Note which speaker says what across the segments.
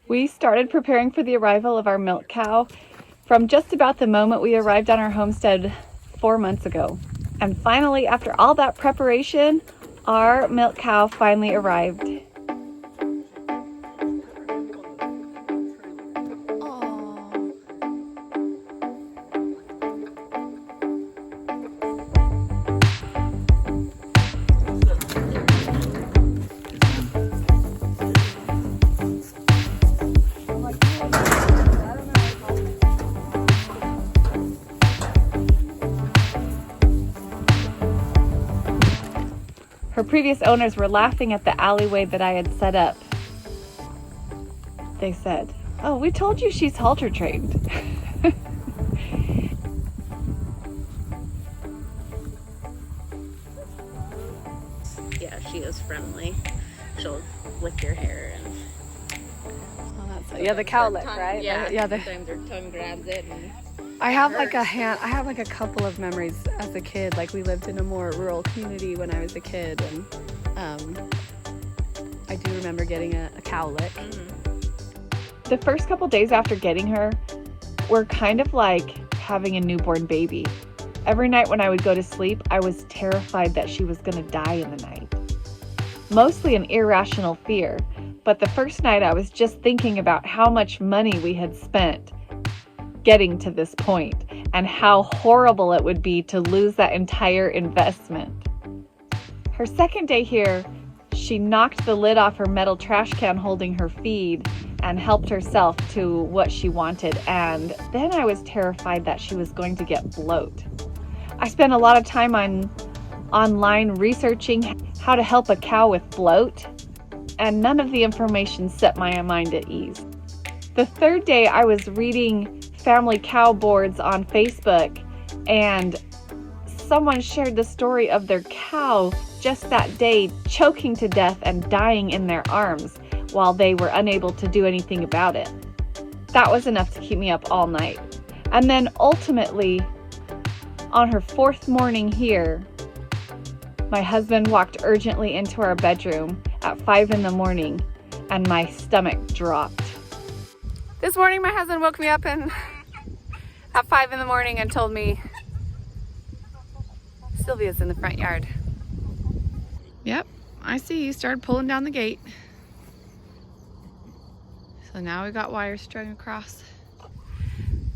Speaker 1: We started preparing for the arrival of our milk cow from just about the moment we arrived on our homestead 4 months ago. And finally, after all that preparation, our milk cow finally arrived. Her previous owners were laughing at the alleyway that I had set up. They said, "Oh, we told you she's halter trained."
Speaker 2: Yeah, she is friendly. She'll lick your hair and...
Speaker 1: Oh, that's the cow lick, right?
Speaker 2: Yeah, sometimes her tongue grabs it and...
Speaker 3: I have like a couple of memories as a kid. Like we lived in a more rural community when I was a kid, and I do remember getting a cow lick.
Speaker 1: Mm-hmm. The first couple days after getting her were kind of like having a newborn baby. Every night when I would go to sleep, I was terrified that she was going to die in the night. Mostly an irrational fear, but the first night I was just thinking about how much money we had spent getting to this point and how horrible it would be to lose that entire investment. Her second day here, she knocked the lid off her metal trash can holding her feed and helped herself to what she wanted, and then I was terrified that she was going to get bloat. I spent a lot of time online researching how to help a cow with bloat, and none of the information set my mind at ease. The third day I was reading family cow boards on Facebook, and someone shared the story of their cow just that day choking to death and dying in their arms while they were unable to do anything about it. That was enough to keep me up all night. And then ultimately, on her fourth morning here, my husband walked urgently into our bedroom at 5 a.m, and my stomach dropped. This morning my husband woke me up at 5 a.m. and told me Sylvia's in the front yard. Yep, I see you started pulling down the gate. So now we got wires strung across.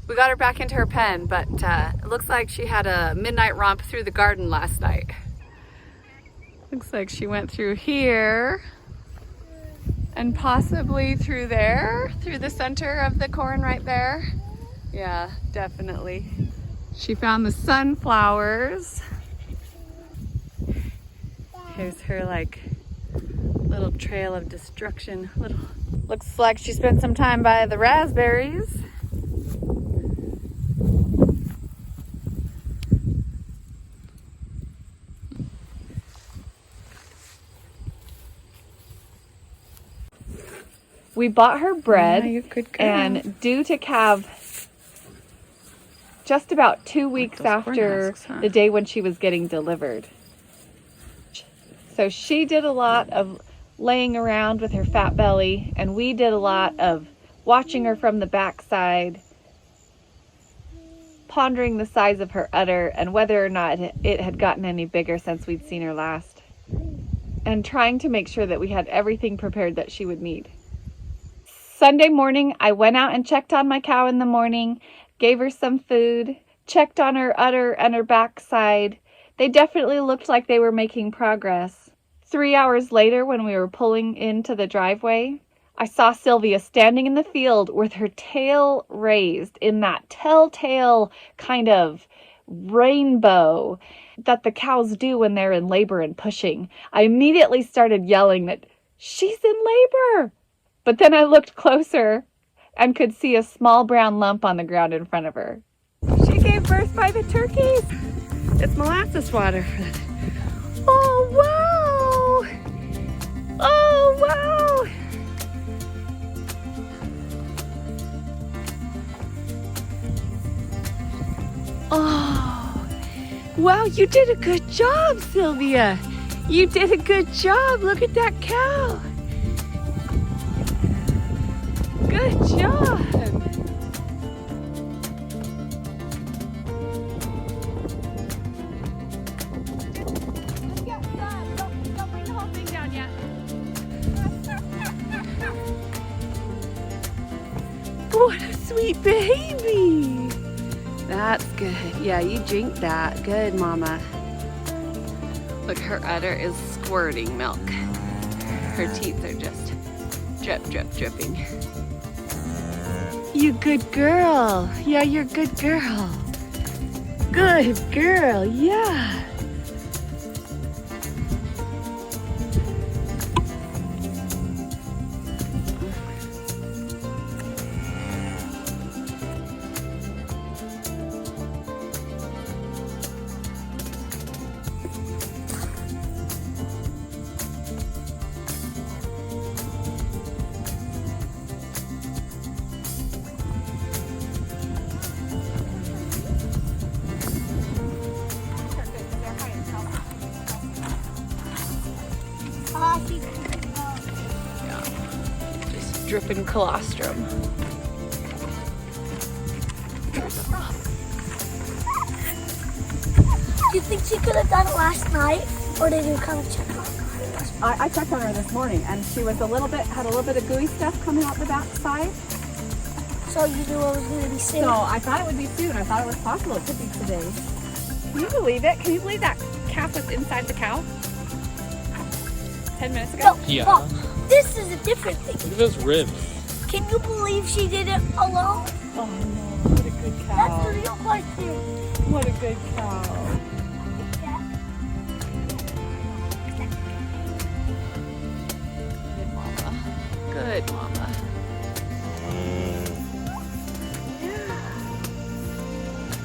Speaker 1: We got her back into her pen, but it looks like she had a midnight romp through the garden last night. Looks like she went through here and possibly through there, through the center of the corn right there. Yeah, definitely. She found the sunflowers. Here's her like little trail of destruction. Looks like she spent some time by the raspberries. We bought her bread, and due to Cav, just about 2 weeks after the day when she was getting delivered. So she did a lot of laying around with her fat belly, and we did a lot of watching her from the backside, pondering the size of her udder and whether or not it had gotten any bigger since we'd seen her last, and trying to make sure that we had everything prepared that she would need. Sunday morning, I went out and checked on my cow in the morning, gave her some food, checked on her udder and her backside. They definitely looked like they were making progress. 3 hours later, when we were pulling into the driveway, I saw Sylvia standing in the field with her tail raised in that telltale kind of rainbow that the cows do when they're in labor and pushing. I immediately started yelling that she's in labor. But then I looked closer and could see a small brown lump on the ground in front of her. She gave birth by the turkeys. It's molasses water. Oh, wow. Oh, wow. Oh, wow, you did a good job, Sylvia. You did a good job. Look at that cow.
Speaker 3: Good job. Don't bring the whole thing down yet. What a sweet baby. That's good. Yeah, you drink that. Good, Mama. Look, her udder is squirting milk. Her teeth are just drip, drip, dripping. You good girl. Yeah, you're a good girl. Good girl, yeah. Just dripping colostrum.
Speaker 4: Do you think she could have done it last night, or did you come and check on her?
Speaker 3: I checked on her this morning, and she was had a little bit of gooey stuff coming out the back side.
Speaker 4: So you knew it was going to be soon?
Speaker 3: So I thought it would be soon. I thought it was possible it could be today. Can you believe it? Can you believe that calf was inside the cow 10 minutes ago?
Speaker 4: No,
Speaker 5: Yeah.
Speaker 4: Mom, this is a different thing.
Speaker 5: Look at those ribs.
Speaker 4: Can you believe she did it alone?
Speaker 3: Oh no, what a good
Speaker 4: That's
Speaker 3: cow.
Speaker 4: the real question.
Speaker 3: What a good cow. Good mama. Good mama. Yeah.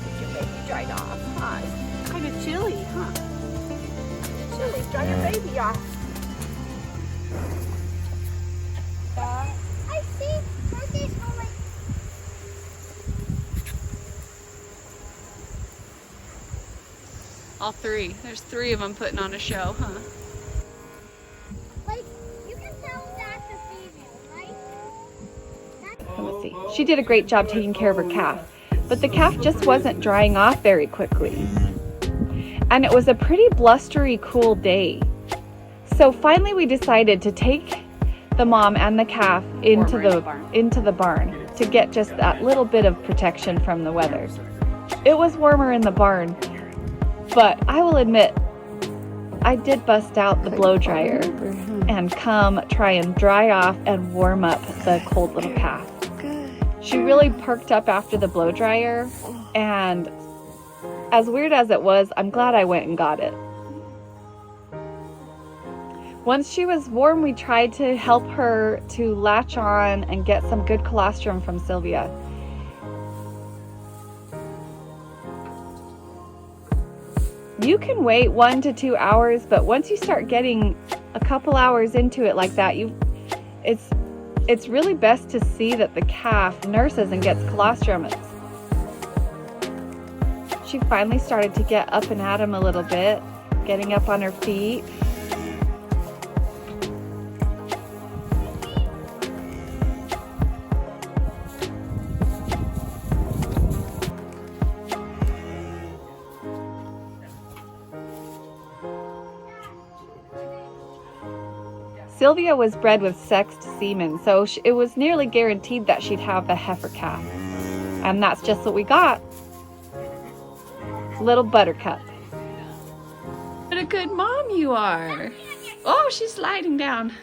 Speaker 3: Get your baby dried off, huh? It's kind of chilly, huh? Chilly, dry your baby off.
Speaker 4: I see birthdays are like...
Speaker 3: All three. There's three of them putting on a show, huh?
Speaker 4: Like, you can tell that's a female, right?
Speaker 1: Let me see. She did a great job taking care of her calf, but the calf just wasn't drying off very quickly. And it was a pretty blustery, cool day. So finally we decided to take the mom and the calf into the barn to get just that little bit of protection from the weather. It was warmer in the barn, but I will admit I did bust out the blow dryer and try and dry off and warm up the cold little calf. She really perked up after the blow dryer, and as weird as it was, I'm glad I went and got it. Once she was warm, we tried to help her to latch on and get some good colostrum from Sylvia. You can wait 1 to 2 hours, but once you start getting a couple hours into it like that, it's really best to see that the calf nurses and gets colostrum. She finally started to get up and at him a little bit, getting up on her feet. Sylvia was bred with sexed semen, so it was nearly guaranteed that she'd have the heifer calf. And that's just what we got. Little Buttercup. What a good mom you are. Oh, she's sliding down.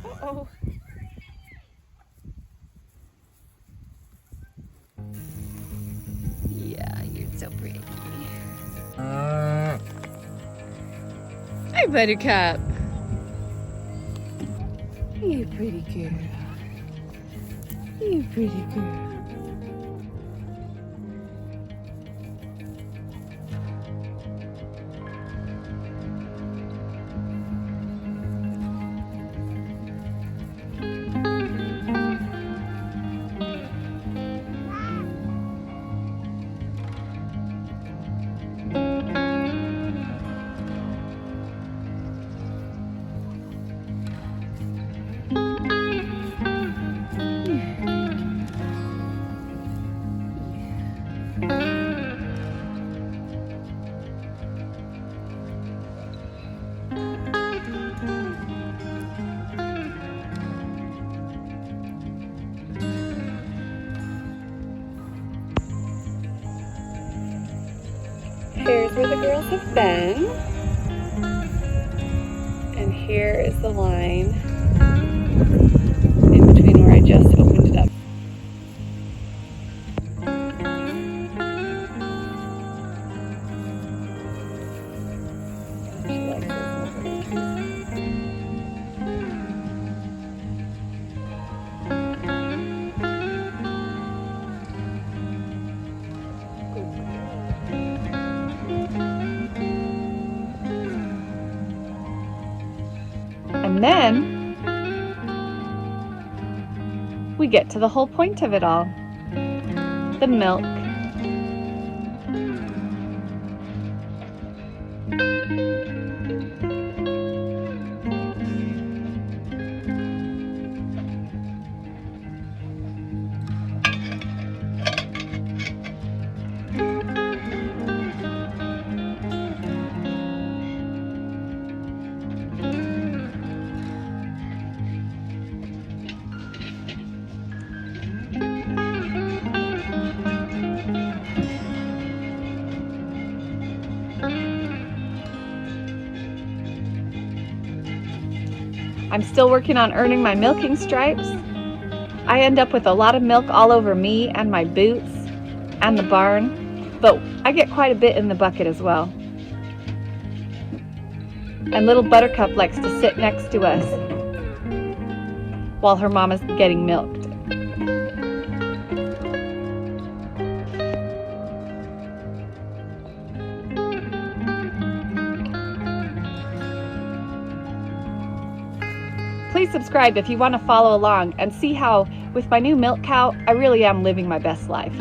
Speaker 1: Uh-oh. Yeah, you're so pretty. Hi, Buttercup. You pretty girl. You pretty girl.
Speaker 3: cows have been. And here is the line in between where I just opened it up. She likes those little trees.
Speaker 1: And then we get to the whole point of it all, the milk. I'm still working on earning my milking stripes. I end up with a lot of milk all over me and my boots and the barn, but I get quite a bit in the bucket as well. And little Buttercup likes to sit next to us while her mama's getting milked. Please subscribe if you want to follow along and see how, with my new milk cow, I really am living my best life.